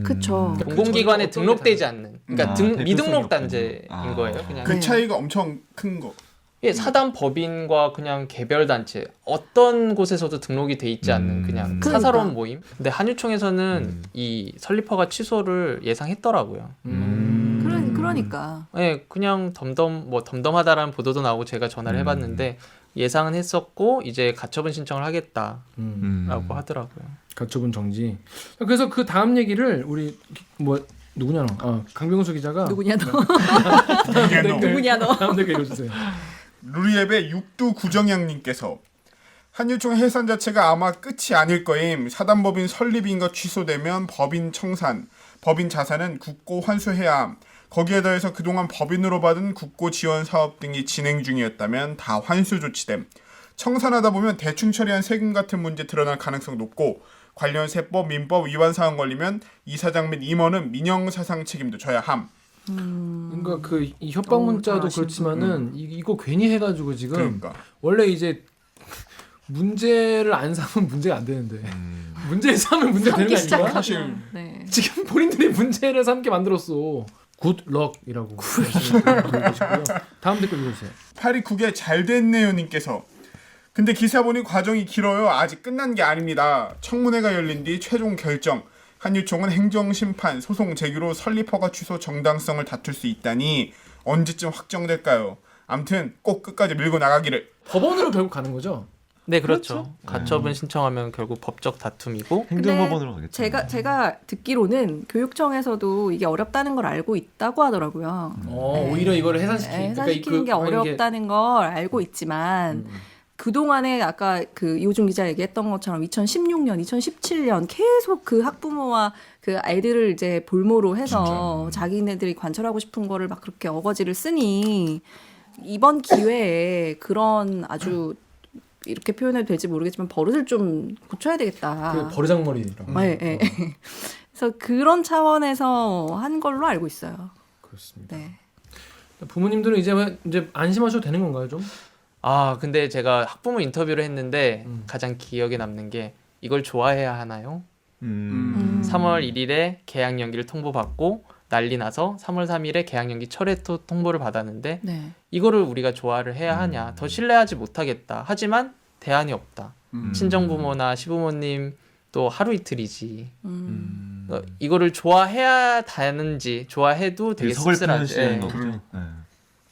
그쵸. 공공기관에 어떤 등록되지 않는. 그러니까 대표성이 미등록 없군요. 단체인 거예요. 그냥. 그 차이가 엄청 큰 거. 예, 사단 법인과 그냥 개별 단체 어떤 곳에서도 등록이 돼 있지 않는 그냥 그러니까. 사사로운 모임. 근데 한유총에서는 이 설립허가 취소를 예상했더라고요. 그러니까. 예, 그냥 덤덤하다라는 보도도 나오고 제가 전화를 해봤는데 예상은 했었고 이제 가처분 신청을 하겠다라고 하더라고요. 가처분 정지. 그래서 그 다음 얘기를 우리 뭐 누구냐 너? 강병수 기자가 누구냐 너? 누구냐 너? 다음 댓글 읽어주세요. 루리앱의 육두 구정양님께서 한유총 해산 자체가 아마 끝이 아닐 거임. 사단법인 설립인가 취소되면 법인 청산, 법인 자산은 국고 환수해야 함. 거기에 더해서 그동안 법인으로 받은 국고 지원 사업 등이 진행 중이었다면 다 환수 조치됨. 청산하다 보면 대충 처리한 세금 같은 문제 드러날 가능성 높고 관련 세법, 민법 위반 사항 걸리면 이사장 및 임원은 민형사상 책임도 져야 함. 그러니까 그 이 협박 문자도 그렇지만은 이거 괜히 해가지고 지금 그러니까. 원래 이제 문제를 안 삼으면 문제가 안 되는데 문제를 삼으면 문제가 되는 거 아닌가? 사실 네. 지금 본인들이 문제를 삼게 만들었어. 굿럭이라고. 다음 댓글 읽어주세요. 829개 잘 됐네요 님께서 근데 기사 보니 과정이 길어요. 아직 끝난 게 아닙니다. 청문회가 열린 뒤 최종 결정. 한유총은 행정심판, 소송 제기로 설립 허가 취소 정당성을 다툴 수 있다니 언제쯤 확정될까요? 암튼 꼭 끝까지 밀고 나가기를. 법원으로 결국 가는 거죠? 네, 그렇죠. 가처분 신청하면 결국 법적 다툼이고 행정법원으로 가겠죠. 제가 듣기로는 교육청에서도 이게 어렵다는 걸 알고 있다고 하더라고요. 오히려 이거를 해산시키는 해산시키는 게 어렵다는 걸 알고 있지만 그동안에 아까 그 이호준 기자 얘기했던 것처럼 2016년, 2017년 계속 그 학부모와 그 아이들을 이제 볼모로 해서 자기네들이 관철하고 싶은 거를 막 그렇게 어거지를 쓰니 이번 기회에 그런 아주 이렇게 표현해도 될지 모르겠지만 버릇을 좀 고쳐야 되겠다. 그 버르장머리라고. 네, 네. 그래서 그런 차원에서 한 걸로 알고 있어요. 그렇습니다. 네. 부모님들은 이제 안심하셔도 되는 건가요, 좀? 근데 제가 학부모 인터뷰를 했는데 가장 기억에 남는 게 이걸 좋아해야 하나요? 3월 1일에 계약 연기를 통보받고 난리 나서 3월 3일에 계약 연기 철회 통보를 받았는데 네. 이거를 우리가 좋아를 해야 하냐? 더 신뢰하지 못하겠다. 하지만 대안이 없다. 친정부모나 시부모님 또 하루 이틀이지. 이거를 좋아해야 되는지 좋아해도 되게 씁쓸하지.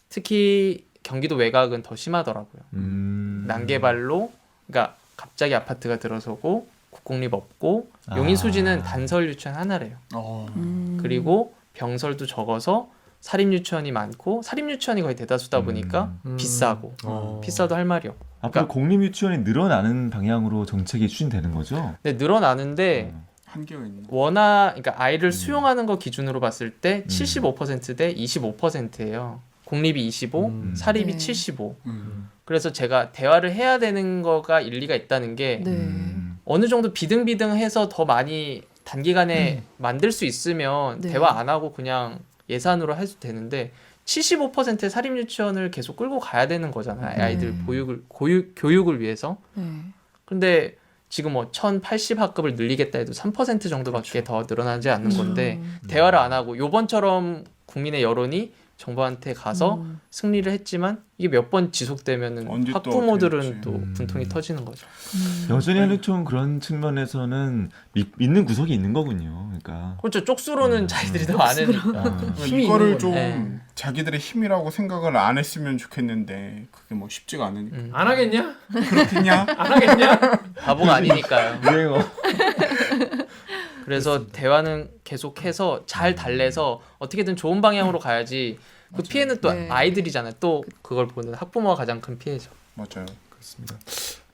특히 경기도 외곽은 더 심하더라고요. 난개발로 그러니까 갑자기 아파트가 들어서고 국공립 없고 용인 수지는 단설 유치원 하나래요. 그리고 병설도 적어서 사립 유치원이 많고 사립 유치원이 거의 대다수다 보니까 비싸고 비싸도 할 말이 없고. 앞으로 공립 유치원이 늘어나는 방향으로 정책이 추진되는 거죠? 네, 늘어나는데 한계가 있는. 워낙 그러니까 아이를 수용하는 거 기준으로 봤을 때 75%대 25%예요. 공립이 25, 사립이 네. 75. 그래서 제가 대화를 해야 되는 거가 일리가 있다는 게 어느 정도 비등비등해서 더 많이 단기간에 만들 수 있으면 네. 대화 안 하고 그냥 예산으로 해도 되는데 75%의 사립 유치원을 계속 끌고 가야 되는 거잖아요. 아이들 교육을 위해서. 근데 지금 뭐 1080학급을 늘리겠다 해도 3% 정도밖에 더 늘어나지 않는 건데 대화를 안 하고 요번처럼 국민의 여론이 정부한테 가서 승리를 했지만 이게 몇 번 지속되면은 언제 또 학부모들은 되겠지. 또 분통이 터지는 거죠. 여전히 한유총 그런 측면에서는 믿는 구석이 있는 거군요. 그러니까 그렇죠. 쪽수로는 자기들이 더 많으니까. 힘이 이거를 있는 좀 네. 자기들의 힘이라고 생각을 안 했으면 좋겠는데 그게 뭐 쉽지가 않으니까. 안 하겠냐? 그렇겠냐? 안 하겠냐? 바보가 아니니까요. 유행어. 그래서 대화는 계속해서 잘 달래서 어떻게든 좋은 방향으로 가야지. 그 피해는 또 네. 아이들이잖아요. 또 그걸 보는 학부모가 가장 큰 피해죠. 맞아요. 그렇습니다.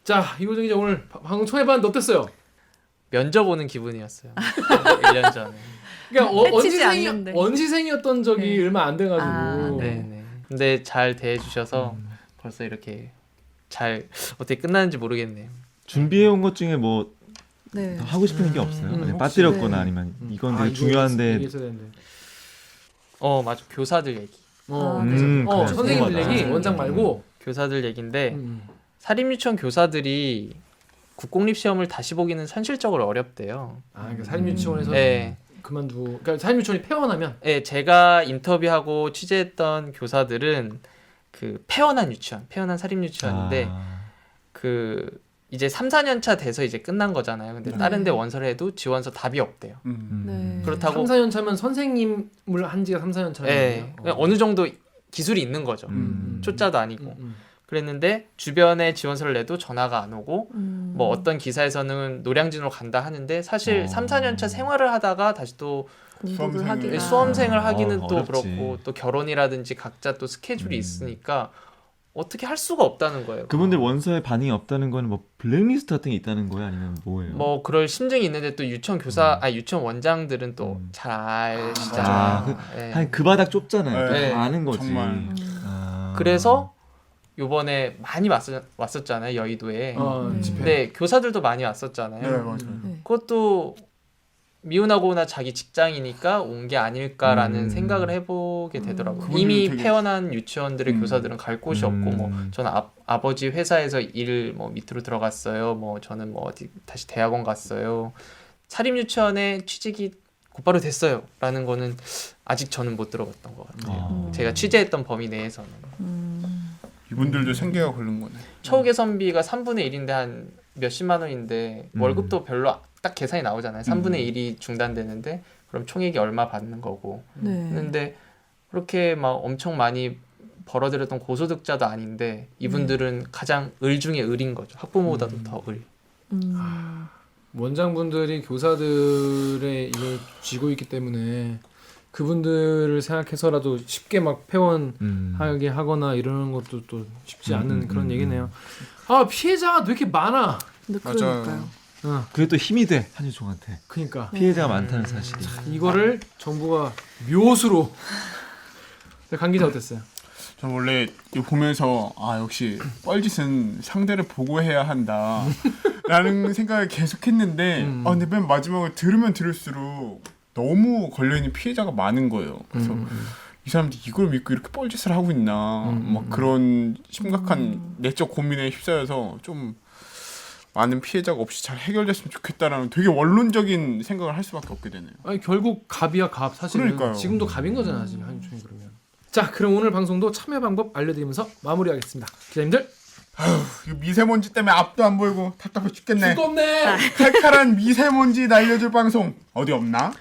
자, 이호정 기자 오늘 방송 첫 해봤는데 어땠어요? 면접 오는 기분이었어요. 1년 전에. 그러니까 해치지 않는데. 원시생이었던 적이 네. 얼마 안 돼가지고. 아, 네. 근데 잘 대해주셔서 벌써 이렇게 잘 어떻게 끝나는지 모르겠네요. 준비해 온 것 중에 뭐 네. 더 하고 싶은 게 없어요? 아니, 혹시- 빠뜨렸거나 네. 아니면 이건 아, 되게 이거 중요한데 얘기했어야 되는데. 맞아. 교사들 얘기. 그래. 선생님들 궁금하다. 얘기 원장 말고. 교사들 얘기인데 사립유치원 교사들이 국공립 시험을 다시 보기는 현실적으로 어렵대요. 그러니까 사립유치원에서 네. 그만두고, 그러니까 사립유치원이 폐원하면. 네, 제가 인터뷰하고 취재했던 교사들은 그 폐원한 유치원, 폐원한 사립유치원인데 그 이제 3, 4년 차 돼서 이제 끝난 거잖아요. 근데 다른 데 원서를 해도 지원서 답이 없대요. 네. 그렇다고 3, 4년 차면 선생님을 한 지가 3, 4년 차예요. 그냥 어느 정도 기술이 있는 거죠. 초짜도 아니고. 그랬는데 주변에 지원서를 내도 전화가 안 오고 뭐 어떤 기사에서는 노량진으로 간다 하는데 사실 3, 4년차 생활을 하다가 다시 또 공부를 하기가 수험생을 하기는 또 어렵지. 그렇고 또 결혼이라든지 각자 또 스케줄이 있으니까 어떻게 할 수가 없다는 거예요. 그분들 원서에 반응이 없다는 거는 뭐 블랙리스트 같은 게 있다는 거예요? 아니면 뭐예요? 뭐 그럴 심증이 있는데 또 유치원 교사, 유치원 원장들은 또 잘 아시잖아요. 예. 한 그 바닥 좁잖아요. 네. 다 아는 거지. 정말. 그래서 요번에 많이 왔었잖아요, 여의도에. 집회. 근데 교사들도 많이 왔었잖아요. 네, 맞아요. 그것도 미운하거나 자기 직장이니까 온 게 아닐까라는 생각을 해보게 되더라고요. 그분들은 이미 되게- 폐원한 유치원들의 교사들은 갈 곳이 없고 뭐 저는 아버지 회사에서 일 뭐 밑으로 들어갔어요. 뭐 저는 뭐 어디 다시 대학원 갔어요. 사립 유치원에 취직이 곧바로 됐어요라는 거는 아직 저는 못 들어봤던 것 같아요. 제가 취재했던 범위 내에서는. 이분들도 생계가 걸린 거네. 처우 개선비가 3분의 1인데 한 몇십만 원인데 월급도 별로 딱 계산이 나오잖아요. 3분의 1이 중단되는데 그럼 총액이 얼마 받는 거고. 네. 근데 그렇게 막 엄청 많이 벌어들였던 고소득자도 아닌데 이분들은 가장 을 중에 을인 거죠. 학부모보다도 더 을. 원장분들이 교사들의 이걸 쥐고 있기 때문에 그분들을 생각해서라도 쉽게 막 폐원하게 하거나 이러는 것도 또 쉽지 않은 그런 얘기네요. 아, 피해자가 왜 이렇게 많아? 근데 맞아요. 그러니까요. 그게 또 힘이 돼 한유총한테. 그러니까 피해자가 많다는 사실이. 이거를 정부가 묘수로. 강 기자 어땠어요? 전 원래 이거 보면서 역시 뻘짓은 상대를 보고해야 한다라는 생각을 계속했는데 근데 맨 마지막에 들으면 들을수록 너무 걸려있는 피해자가 많은 거예요. 그래서 이 사람들이 이걸 믿고 이렇게 뻘짓을 하고 있나 막 그런 심각한 내적 고민에 휩싸여서 좀 많은 피해자가 없이 잘 해결됐으면 좋겠다라는 되게 원론적인 생각을 할 수밖에 없게 되네요. 아니 결국 갑이야 갑 사실은. 그러니까요. 지금도 갑인 거잖아 지금 한유총이 그러면. 자, 그럼 오늘 방송도 참여 방법 알려드리면서 마무리하겠습니다. 기자님들. 이거 미세먼지 때문에 앞도 안 보이고 답답해 죽겠네. 두껍네. 칼칼한 미세먼지 날려줄 방송 어디 없나?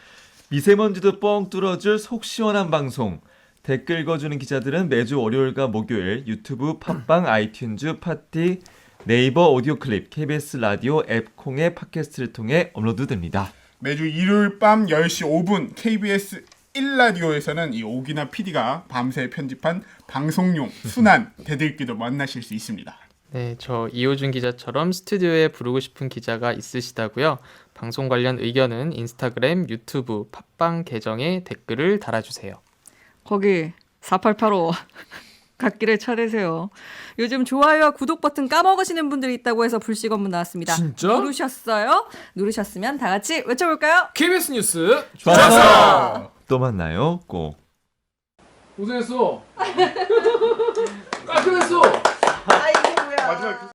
미세먼지도 뻥 뚫어줄 속 시원한 방송. 댓글 읽어주는 기자들은 매주 월요일과 목요일 유튜브, 팟빵, 아이튠즈, 파티, 네이버 오디오 클립, KBS 라디오 앱 콩의 팟캐스트를 통해 업로드됩니다. 매주 일요일 밤 10시 5분 KBS 1라디오에서는 이 오기나 PD가 밤새 편집한 방송용 순한 대들기도 만나실 수 있습니다. 네, 저 이호준 기자처럼 스튜디오에 부르고 싶은 기자가 있으시다고요? 방송 관련 의견은 인스타그램, 유튜브, 팟빵 계정에 댓글을 달아주세요. 거기 4885 갓길에 차대세요. 요즘 좋아요와 구독 버튼 까먹으시는 분들이 있다고 해서 불식 업무 나왔습니다. 진짜? 누르셨어요? 누르셨으면 다 같이 외쳐볼까요? KBS 뉴스 좋았어! 또 만나요, 꼭. 고생했어. 깔끔했어. 아 이게 뭐야? 마지막